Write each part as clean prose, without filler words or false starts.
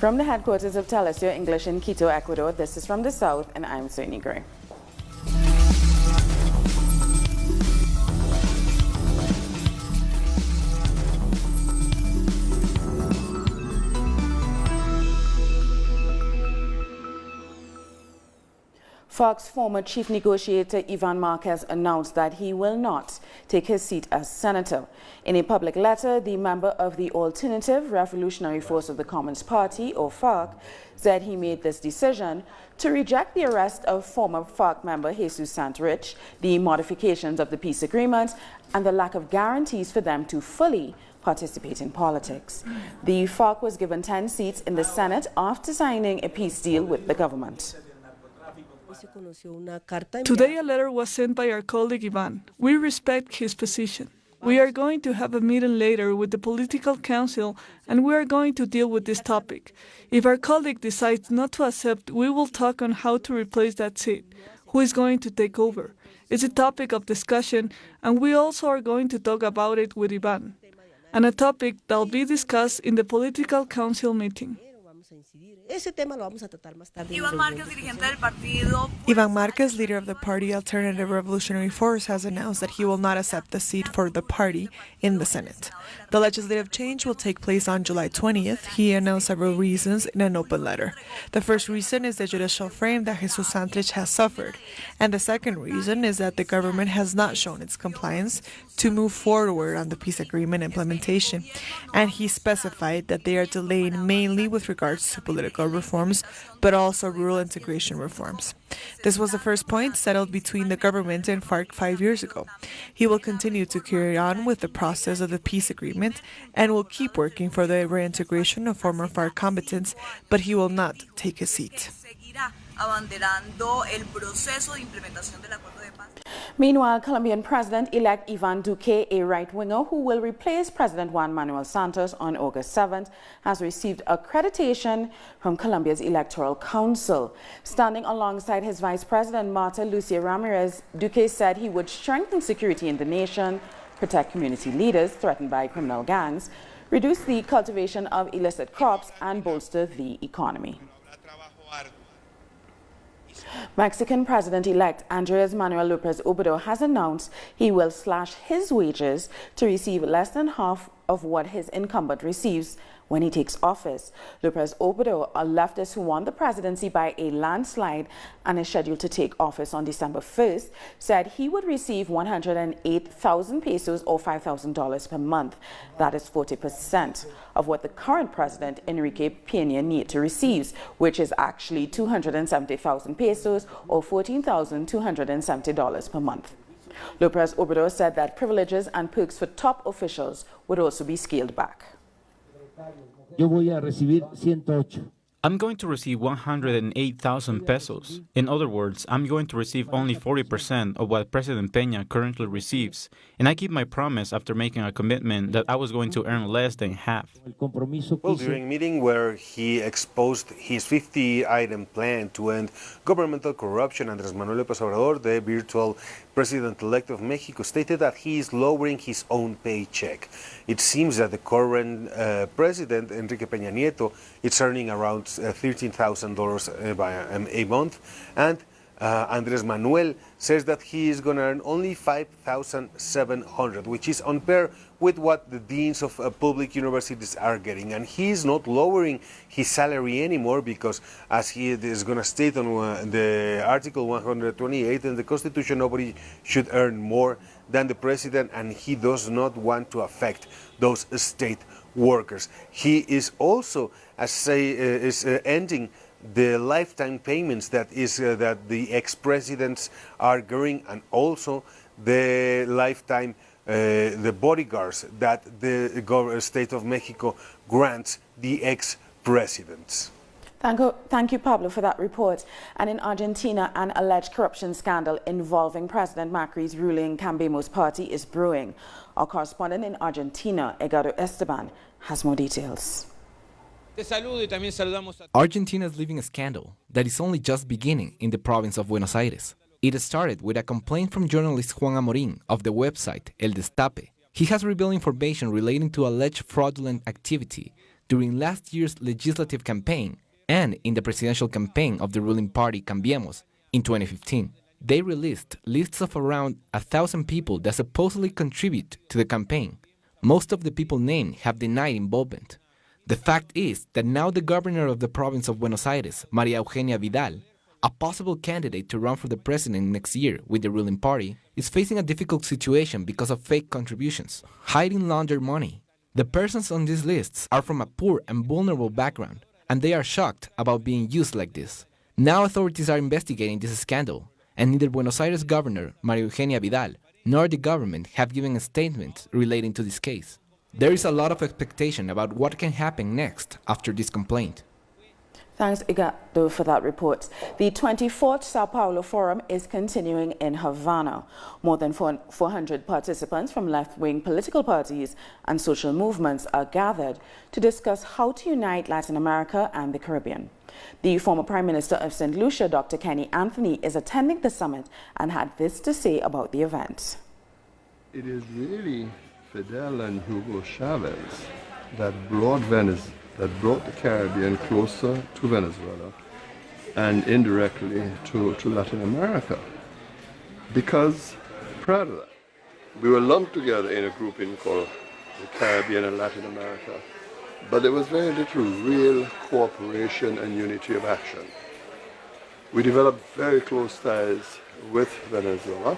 From the headquarters of Telesur English in Quito, Ecuador, this is From the South, and I'm Sonia Gray. FARC's former chief negotiator Ivan Marquez announced that he will not take his seat as senator. In a public letter, the member of the Alternative Revolutionary Force of the Commons Party, or FARC, said he made this decision to reject the arrest of former FARC member Jesus Santrich, the modifications of the peace agreement, and the lack of guarantees for them to fully participate in politics. The FARC was given 10 seats in the Senate after signing a peace deal with the government. Today a letter was sent by our colleague Ivan. We respect his position. We are going to have a meeting later with the political council and we are going to deal with this topic. If our colleague decides not to accept, we will talk on how to replace that seat. Who is going to take over? It's a topic of discussion and we also are going to talk about it with Ivan. And a topic that will be discussed in the political council meeting. Ivan Marquez, leader of the party Alternative Revolutionary Force, has announced that he will not accept the seat for the party in the Senate. The legislative change will take place on July 20th. He announced several reasons in an open letter. The first reason is the judicial frame that Jesus Santrich has suffered. And the second reason is that the government has not shown its compliance to move forward on the peace agreement implementation. And he specified that they are delaying mainly with regards to political reforms, but also rural integration reforms. This was the first point settled between the government and FARC 5 years ago. He will continue to carry on with the process of the peace agreement and will keep working for the reintegration of former FARC combatants, but he will not take his seat. Meanwhile, Colombian President-elect Ivan Duque, a right-winger who will replace President Juan Manuel Santos on August 7th, has received accreditation from Colombia's Electoral Council. Standing alongside his vice president, Marta Lucia Ramirez, Duque said he would strengthen security in the nation, protect community leaders threatened by criminal gangs, reduce the cultivation of illicit crops, and bolster the economy. Mexican President-elect Andrés Manuel López Obrador has announced he will slash his wages to receive less than half of what his incumbent receives when he takes office. López Obrador, a leftist who won the presidency by a landslide and is scheduled to take office on December 1st, said he would receive 108,000 pesos or $5,000 per month. That is 40% of what the current president, Enrique Peña Nieto, receives, which is actually 270,000 pesos or $14,270 per month. López Obrador said that privileges and perks for top officials would also be scaled back. I'm going to receive 108,000 pesos. In other words, I'm going to receive only 40% of what President Peña currently receives. And I keep my promise after making a commitment that I was going to earn less than half. Well, during a meeting where he exposed his 50-item plan to end governmental corruption, Andrés Manuel López Obrador, the virtual president-elect of Mexico, stated that he is lowering his own paycheck. It seems that the current president, Enrique Peña Nieto, is earning around $13,000 a month, and Andrés Manuel says that he is going to earn only $5,700, which is on par with what the deans of public universities are getting. And he is not lowering his salary anymore because, as he is going to state on the Article 128 in the Constitution, nobody should earn more than the president, and he does not want to affect those state workers. He is also, ending the lifetime payments that the ex-presidents are getting, and also the lifetime the bodyguards that the state of Mexico grants the ex-presidents. Thank you, Pablo, for that report. And in Argentina, an alleged corruption scandal involving President Macri's ruling Cambiemos party is brewing. Our correspondent in Argentina, Edgardo Esteban, has more details. Argentina is living a scandal that is only just beginning in the province of Buenos Aires. It started with a complaint from journalist Juan Amorín of the website El Destape. He has revealed information relating to alleged fraudulent activity during last year's legislative campaign and in the presidential campaign of the ruling party Cambiemos in 2015. They released lists of around 1,000 people that supposedly contribute to the campaign. Most of the people named have denied involvement. The fact is that now the governor of the province of Buenos Aires, Maria Eugenia Vidal, a possible candidate to run for the president next year with the ruling party, is facing a difficult situation because of fake contributions, hiding laundered money. The persons on these lists are from a poor and vulnerable background, and they are shocked about being used like this. Now authorities are investigating this scandal, and neither Buenos Aires governor, Maria Eugenia Vidal, nor the government have given a statement relating to this case. There is a lot of expectation about what can happen next after this complaint. Thanks, Igato, for that report. The 24th Sao Paulo Forum is continuing in Havana. More than 400 participants from left-wing political parties and social movements are gathered to discuss how to unite Latin America and the Caribbean. The former Prime Minister of St. Lucia, Dr. Kenny Anthony, is attending the summit and had this to say about the event. It is really Fidel and Hugo Chavez that brought the Caribbean closer to Venezuela and indirectly to Latin America. Because prior to that, we were lumped together in a grouping called the Caribbean and Latin America, but there was very little real cooperation and unity of action. We developed very close ties with Venezuela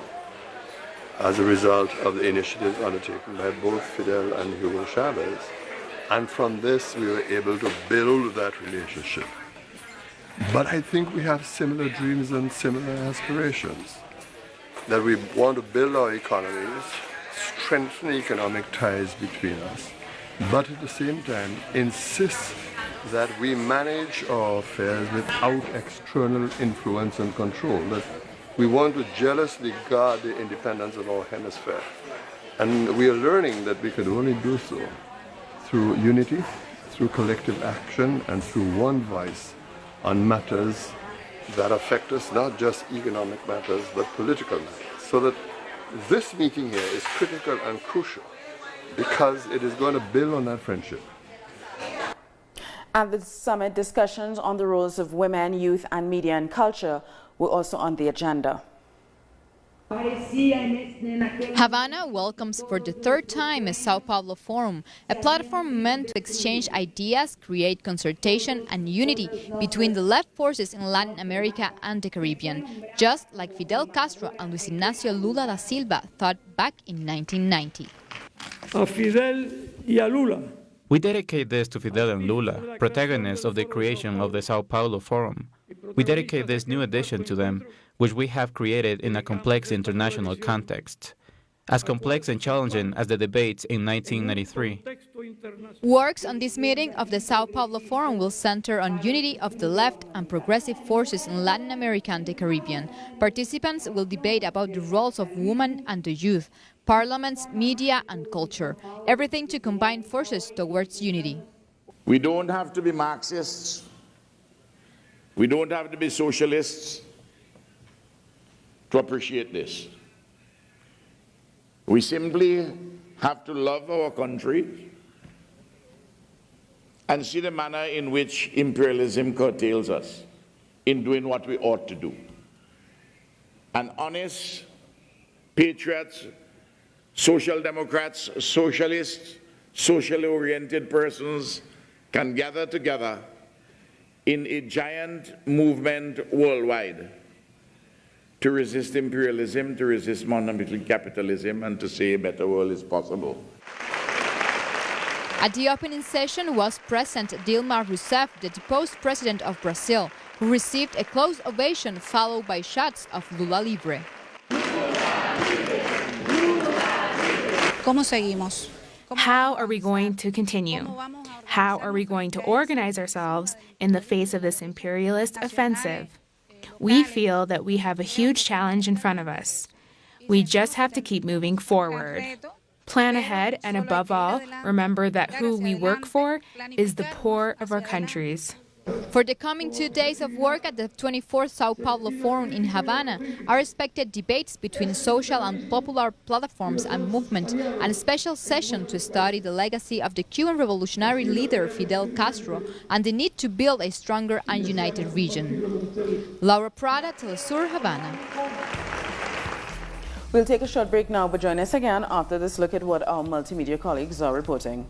as a result of the initiatives undertaken by both Fidel and Hugo Chavez. And from this, we were able to build that relationship. But I think we have similar dreams and similar aspirations, that we want to build our economies, strengthen economic ties between us, but at the same time insist that we manage our affairs without external influence and control, that we want to jealously guard the independence of our hemisphere. And we are learning that we could only do so through unity, through collective action, and through one voice on matters that affect us, not just economic matters, but political matters. So that this meeting here is critical and crucial because it is going to build on that friendship. At the summit, discussions on the roles of women, youth, and media and culture were also on the agenda. Havana welcomes for the third time a Sao Paulo Forum, a platform meant to exchange ideas, create consultation and unity between the left forces in Latin America and the Caribbean, just like Fidel Castro and Luis Ignacio Lula da Silva thought back in 1990. A Fidel y a Lula. We dedicate this to Fidel and Lula, protagonists of the creation of the Sao Paulo Forum. We dedicate this new edition to them, which we have created in a complex international context, as complex and challenging as the debates in 1993. Works on this meeting of the Sao Paulo Forum will center on unity of the left and progressive forces in Latin America and the Caribbean. Participants will debate about the roles of women and the youth, parliaments, media and culture, everything to combine forces towards unity. We don't have to be Marxists. We don't have to be socialists to appreciate this. We simply have to love our country and see the manner in which imperialism curtails us in doing what we ought to do. And honest patriots, social democrats, socialists, socially oriented persons can gather together in a giant movement worldwide to resist imperialism, to resist monopoly capitalism, and to say a better world is possible. At the opening session was present Dilma Rousseff, the deposed president of Brazil, who received a close ovation followed by shots of Lula Libre. How are we going to continue? How are we going to organize ourselves in the face of this imperialist offensive? We feel that we have a huge challenge in front of us. We just have to keep moving forward. Plan ahead and above all, remember that who we work for is the poor of our countries. For the coming 2 days of work at the 24th Sao Paulo Forum in Havana are expected debates between social and popular platforms and movements, and a special session to study the legacy of the Cuban revolutionary leader Fidel Castro and the need to build a stronger and united region. Laura Prada, Telesur, Havana. We'll take a short break now, but join us again after this look at what our multimedia colleagues are reporting.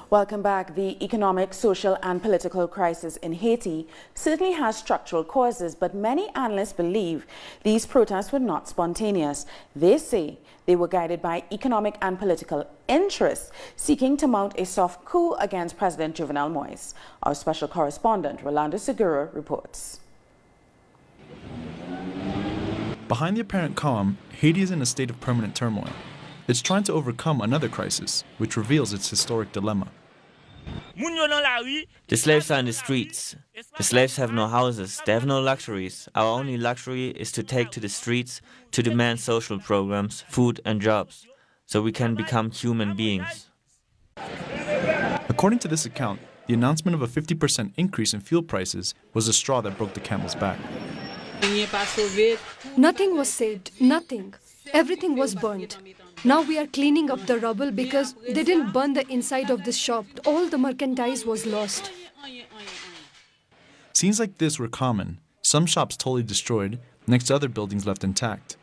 Welcome back. The economic, social and political crisis in Haiti certainly has structural causes, but many analysts believe these protests were not spontaneous. They say they were guided by economic and political interests seeking to mount a soft coup against President Jovenel Moise. Our special correspondent, Rolando Segura, reports. Behind the apparent calm, Haiti is in a state of permanent turmoil. It's trying to overcome another crisis, which reveals its historic dilemma. The slaves are in the streets. The slaves have no houses, they have no luxuries. Our only luxury is to take to the streets to demand social programs, food and jobs, so we can become human beings. According to this account, the announcement of a 50% increase in fuel prices was the straw that broke the camel's back. Nothing was saved, nothing. Everything was burnt. Now we are cleaning up the rubble because they didn't burn the inside of this shop. All the merchandise was lost. Scenes like this were common. Some shops totally destroyed, next to other buildings left intact.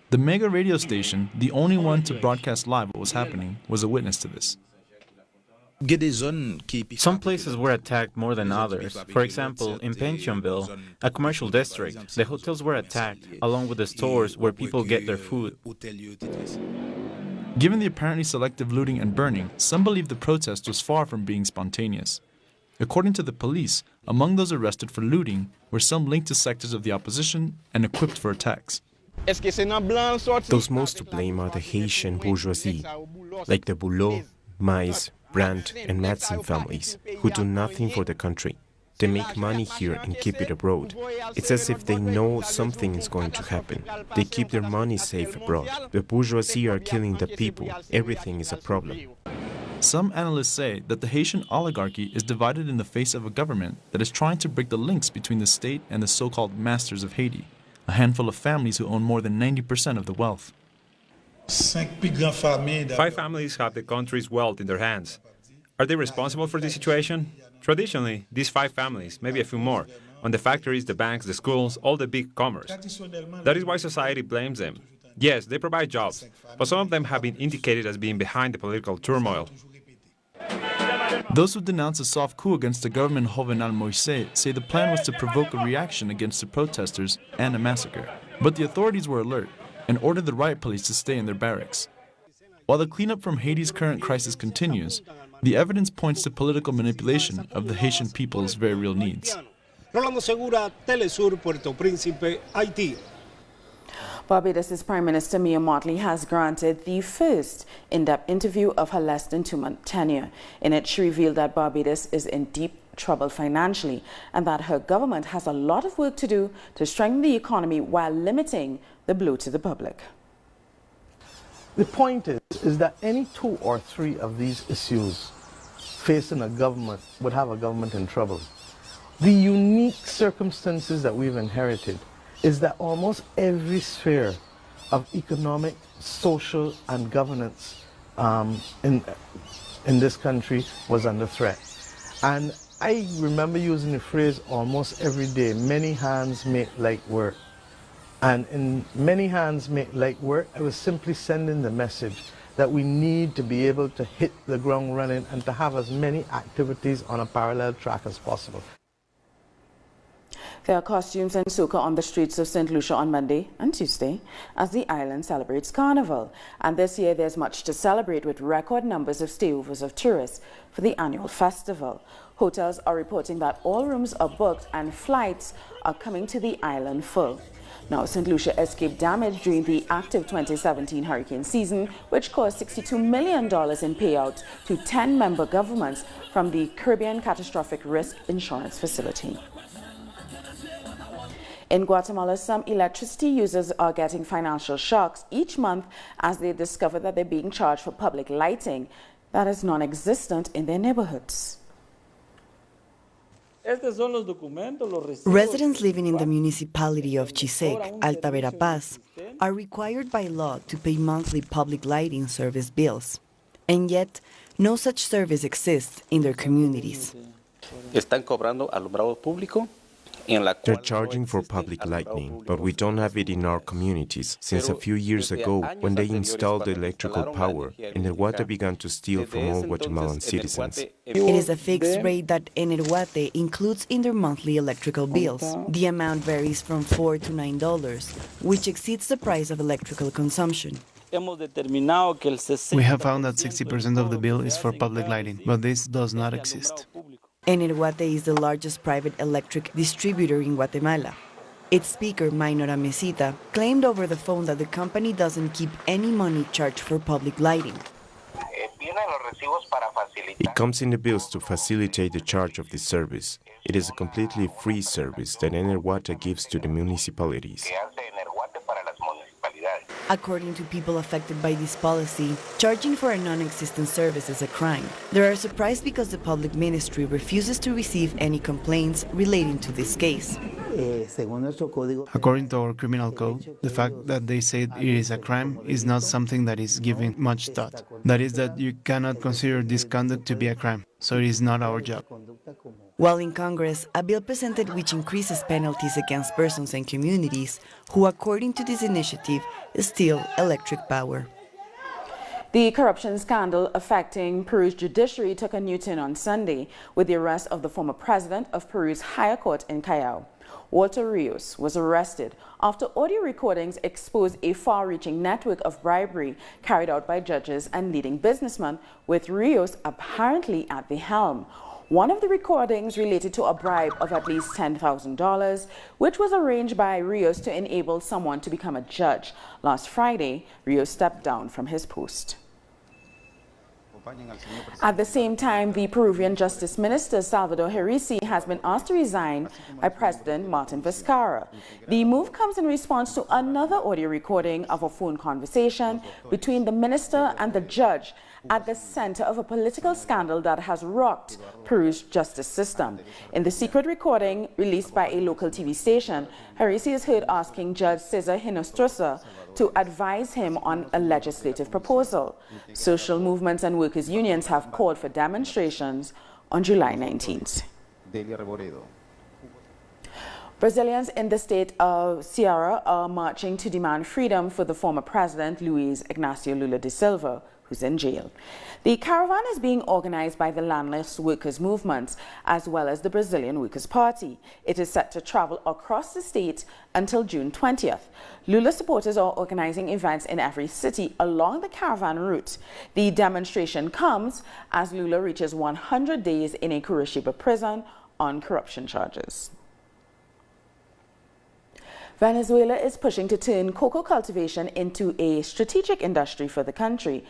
The mega radio station, the only one to broadcast live what was happening, was a witness to this. Some places were attacked more than others. For example, in Pensionville, a commercial district, the hotels were attacked, along with the stores where people get their food. Given the apparently selective looting and burning, some believe the protest was far from being spontaneous. According to the police, among those arrested for looting were some linked to sectors of the opposition and equipped for attacks. Those most to blame are the Haitian bourgeoisie, like the Boulot, Mais, Brandt and Madsen families, who do nothing for the country. They make money here and keep it abroad. It's as if they know something is going to happen. They keep their money safe abroad. The bourgeoisie are killing the people. Everything is a problem. Some analysts say that the Haitian oligarchy is divided in the face of a government that is trying to break the links between the state and the so-called masters of Haiti, a handful of families who own more than 90% of the wealth. 5 families have the country's wealth in their hands. Are they responsible for this situation? Traditionally, these 5 families, maybe a few more, own the factories, the banks, the schools, all the big commerce. That is why society blames them. Yes, they provide jobs, but some of them have been indicated as being behind the political turmoil. Those who denounce a soft coup against the government Jovenel Moise say the plan was to provoke a reaction against the protesters and a massacre. But the authorities were alert. and ordered the riot police to stay in their barracks. While the cleanup from Haiti's current crisis continues, the evidence points to political manipulation of the Haitian people's very real needs. Barbados' Prime Minister Mia Mottley has granted the first in-depth interview of her less than 2-month tenure. In it, she revealed that Barbados is in deep trouble financially and that her government has a lot of work to do to strengthen the economy while limiting the blow to the public. The point is that any 2 or 3 of these issues facing a government would have a government in trouble. The unique circumstances that we've inherited is that almost every sphere of economic, social, and governance in this country was under threat. And I remember using the phrase almost every day, many hands make light work. And in many hands make light work, I was simply sending the message that we need to be able to hit the ground running and to have as many activities on a parallel track as possible. There are costumes and soca on the streets of St. Lucia on Monday and Tuesday as the island celebrates Carnival. And this year there's much to celebrate with record numbers of stayovers of tourists for the annual festival. Hotels are reporting that all rooms are booked and flights are coming to the island full. Now, St. Lucia escaped damage during the active 2017 hurricane season, which caused $62 million in payout to 10 member governments from the Caribbean Catastrophic Risk Insurance Facility. In Guatemala, some electricity users are getting financial shocks each month as they discover that they're being charged for public lighting that is non-existent in their neighborhoods. Residents living in the municipality of Chisec, Alta Verapaz, are required by law to pay monthly public lighting service bills. And yet, no such service exists in their communities. They're charging for public lighting, but we don't have it in our communities since a few years ago when they installed the electrical power and El Guate began to steal from all Guatemalan citizens. It is a fixed rate that Energuate includes in their monthly electrical bills. The amount varies from $4 to $9, which exceeds the price of electrical consumption. We have found that 60% of the bill is for public lighting, but this does not exist. Energuate is the largest private electric distributor in Guatemala. Its speaker, Mainora Mesita, claimed over the phone that the company doesn't keep any money charged for public lighting. It comes in the bills to facilitate the charge of this service. It is a completely free service that Energuate gives to the municipalities. According to people affected by this policy, charging for a non-existent service is a crime. They are surprised because the public ministry refuses to receive any complaints relating to this case. According to our criminal code, the fact that they said it is a crime is not something that is given much thought. That is that you cannot consider this conduct to be a crime, so it is not our job. While in Congress, a bill presented which increases penalties against persons and communities who, according to this initiative, steal electric power. The corruption scandal affecting Peru's judiciary took a new turn on Sunday with the arrest of the former president of Peru's higher court in Callao. Walter Rios was arrested after audio recordings exposed a far-reaching network of bribery carried out by judges and leading businessmen, with Rios apparently at the helm. One of the recordings related to a bribe of at least $10,000, which was arranged by Rios to enable someone to become a judge. Last Friday, Rios stepped down from his post. At the same time, the Peruvian Justice Minister Salvador Herisi has been asked to resign by President Martin Vizcarra. The move comes in response to another audio recording of a phone conversation between the minister and the judge at the center of a political scandal that has rocked Peru's justice system. In the secret recording released by a local TV station, Herisi is heard asking Judge Cesar Hinostroza to advise him on a legislative proposal. Social movements and workers' unions have called for demonstrations on July 19th. Brazilians in the state of Ceará are marching to demand freedom for the former president, Luiz Inácio Lula da Silva, who's in jail. The caravan is being organized by the Landless Workers Movement as well as the Brazilian Workers' Party. It is set to travel across the state until June 20th. Lula supporters are organizing events in every city along the caravan route. The demonstration comes as Lula reaches 100 days in a Curitiba prison on corruption charges. Venezuela is pushing to turn cocoa cultivation into a strategic industry for the country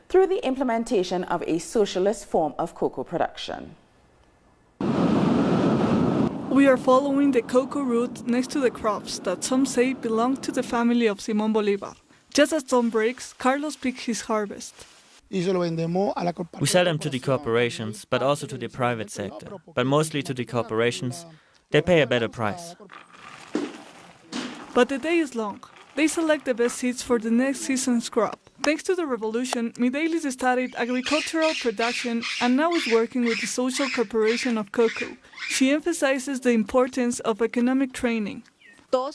through the implementation of a socialist form of cocoa production. We are following the cocoa route next to the crops that some say belong to the family of Simón Bolívar. Just as dawn breaks, Carlos picks his harvest. We sell them to the corporations, but also to the private sector, but mostly to the corporations. They pay a better price. But the day is long. They select the best seeds for the next season's crop. Thanks to the revolution, Midelis studied agricultural production and now is working with the Social Corporation of Cocoa. She emphasizes the importance of economic training. In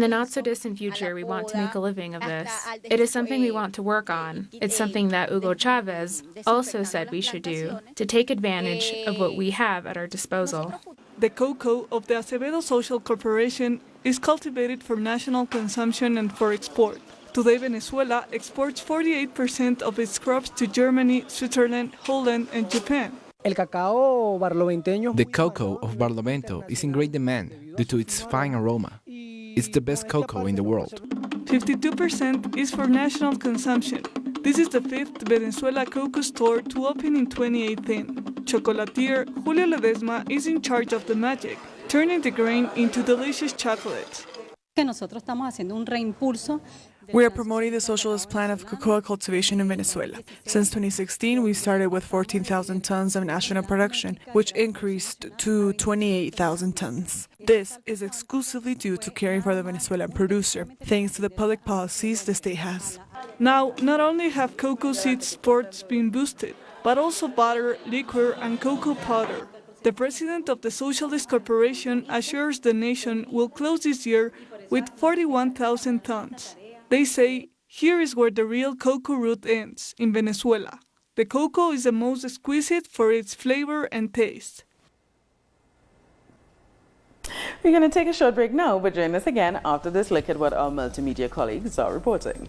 the not-so-distant future, we want to make a living of this. It is something we want to work on. It's something that Hugo Chavez also said we should do, to take advantage of what we have at our disposal. The cocoa of the Acevedo Social Corporation is cultivated for national consumption and for export. Today, Venezuela exports 48% of its crops to Germany, Switzerland, Holland, and Japan. The cocoa of Barlovento is in great demand due to its fine aroma. It's the best cocoa in the world. 52% is for national consumption. This is the 5th Venezuela cocoa store to open in 2018. Chocolatier Julio Ledesma is in charge of the magic, turning the grain into delicious chocolate. We are promoting the socialist plan of cocoa cultivation in Venezuela. Since 2016, we started with 14,000 tons of national production, which increased to 28,000 tons. This is exclusively due to caring for the Venezuelan producer, thanks to the public policies the state has. Now, not only have cocoa seed exports been boosted, but also butter, liquor, and cocoa powder. The president of the Socialist Corporation assures the nation will close this year with 41,000 tons. They say, here is where the real cocoa route ends, in Venezuela. The cocoa is the most exquisite for its flavor and taste. We're going to take a short break now, but join us again after this look at what our multimedia colleagues are reporting.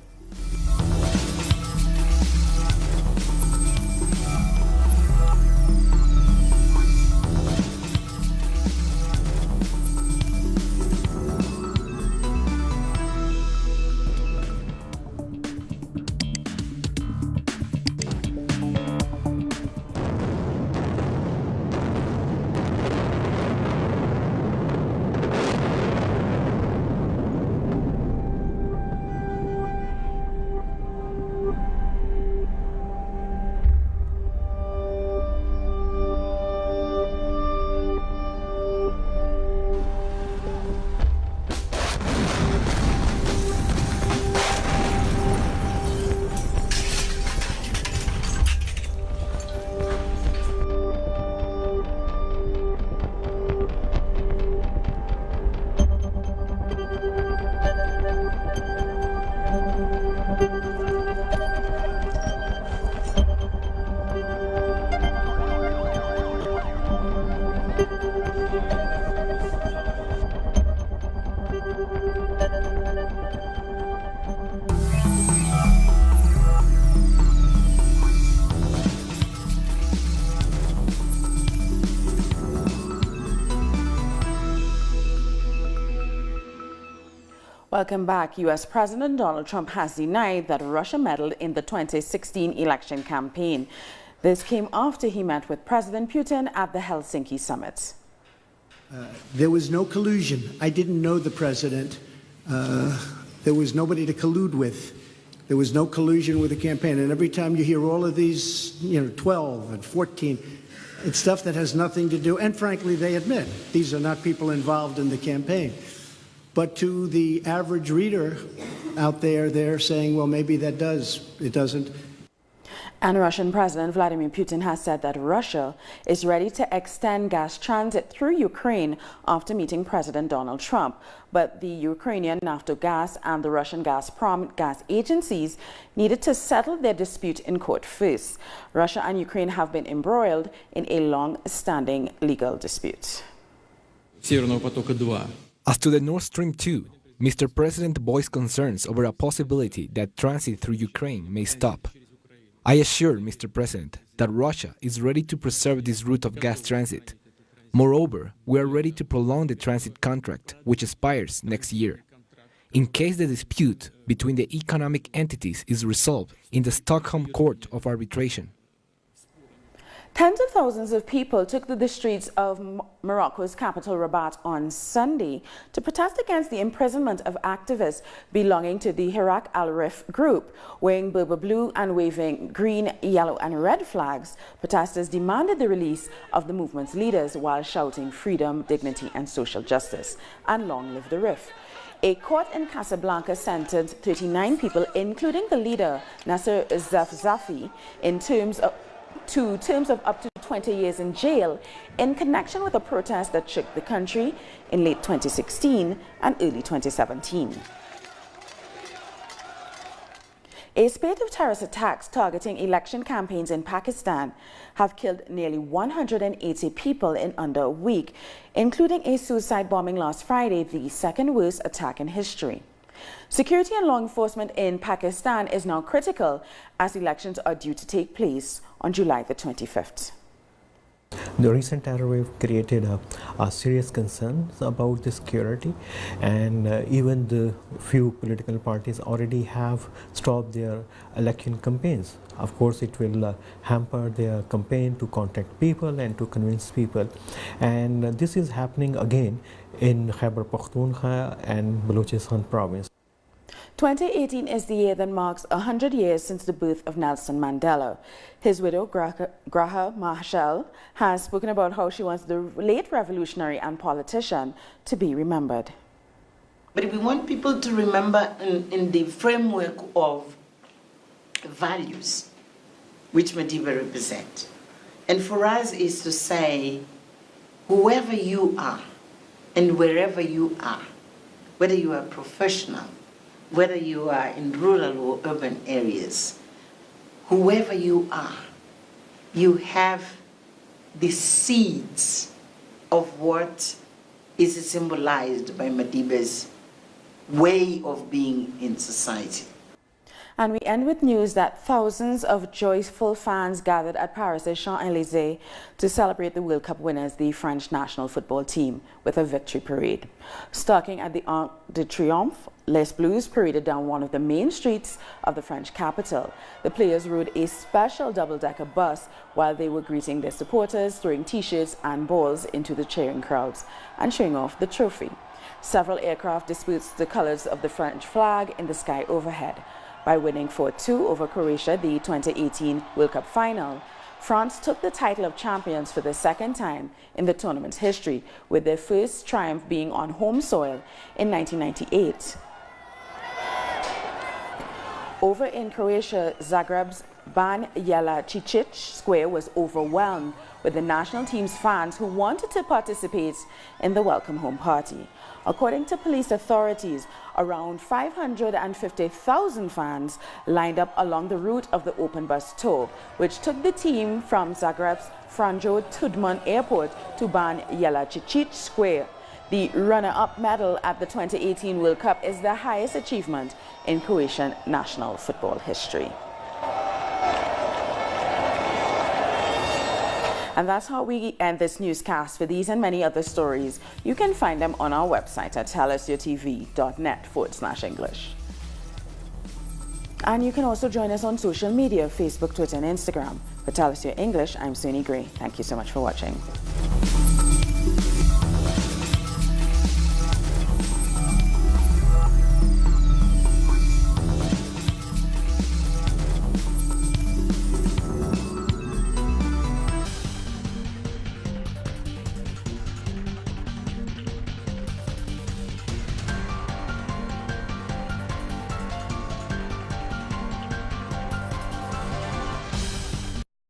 Welcome back. U.S. President Donald Trump has denied that Russia meddled in the 2016 election campaign. This came after he met with President Putin at the Helsinki summit. There was no collusion. I didn't know the president. There was nobody to collude with. There was no collusion with the campaign. And every time you hear all of these, 12 and 14, it's stuff that has nothing to do. And frankly, they admit these are not people involved in the campaign. But to the average reader out there, they're saying, well, maybe that does. It doesn't. And Russian President Vladimir Putin has said that Russia is ready to extend gas transit through Ukraine after meeting President Donald Trump. But the Ukrainian Naftogaz and the Russian Gazprom gas agencies needed to settle their dispute in court first. Russia and Ukraine have been embroiled in a long-standing legal dispute. As to the Nord Stream 2, Mr. President voiced concerns over a possibility that transit through Ukraine may stop. I assure Mr. President that Russia is ready to preserve this route of gas transit. Moreover, we are ready to prolong the transit contract, which expires next year, in case the dispute between the economic entities is resolved in the Stockholm Court of Arbitration. Tens of thousands of people took to the streets of Morocco's capital Rabat on Sunday to protest against the imprisonment of activists belonging to the Hirak al-Rif group. Wearing Berber blue and waving green, yellow and red flags, protesters demanded the release of the movement's leaders while shouting freedom, dignity and social justice, and long live the Rif. A court in Casablanca sentenced 39 people, including the leader Nasser Zafzafi, to terms of up to 20 years in jail in connection with a protest that shook the country in late 2016 and early 2017. A spate of terrorist attacks targeting election campaigns in Pakistan have killed nearly 180 people in under a week, including a suicide bombing last Friday, the second worst attack in history. Security and law enforcement in Pakistan is now critical as elections are due to take place on July the 25th. The recent terror wave created a serious concerns about the security, and even the few political parties already have stopped their election campaigns. Of course, it will hamper their campaign to contact people and to convince people. And this is happening again in Khyber Pakhtunkhwa and Balochistan province. 2018 is the year that marks 100 years since the birth of Nelson Mandela. His widow, Graha Machel, has spoken about how she wants the late revolutionary and politician to be remembered. But we want people to remember in the framework of values which Madiba represent. And for us is to say, whoever you are and wherever you are, whether you are professional, whether you are in rural or urban areas, whoever you are, you have the seeds of what is symbolized by Madiba's way of being in society. And we end with news that thousands of joyful fans gathered at Paris' Champs-Élysées to celebrate the World Cup winners, the French national football team, with a victory parade. Starting at the Arc de Triomphe, Les Bleus paraded down one of the main streets of the French capital. The players rode a special double-decker bus while they were greeting their supporters, throwing T-shirts and balls into the cheering crowds and showing off the trophy. Several aircraft dispersed the colors of the French flag in the sky overhead. By winning 4-2 over Croatia, the 2018 World Cup final, France took the title of champions for the second time in the tournament's history, with their first triumph being on home soil in 1998. Over in Croatia, Zagreb's Ban Jelačić Square was overwhelmed with the national team's fans who wanted to participate in the welcome home party. According to police authorities, around 550,000 fans lined up along the route of the open bus tour, which took the team from Zagreb's Franjo Tudman Airport to Ban Jelačić Square. The runner-up medal at the 2018 World Cup is the highest achievement in Croatian national football history. And that's how we end this newscast. For these and many other stories, you can find them on our website at tellusyourtv.net/English. And you can also join us on social media, Facebook, Twitter, and Instagram. For Tell Us Your English, I'm Suni Gray. Thank you so much for watching.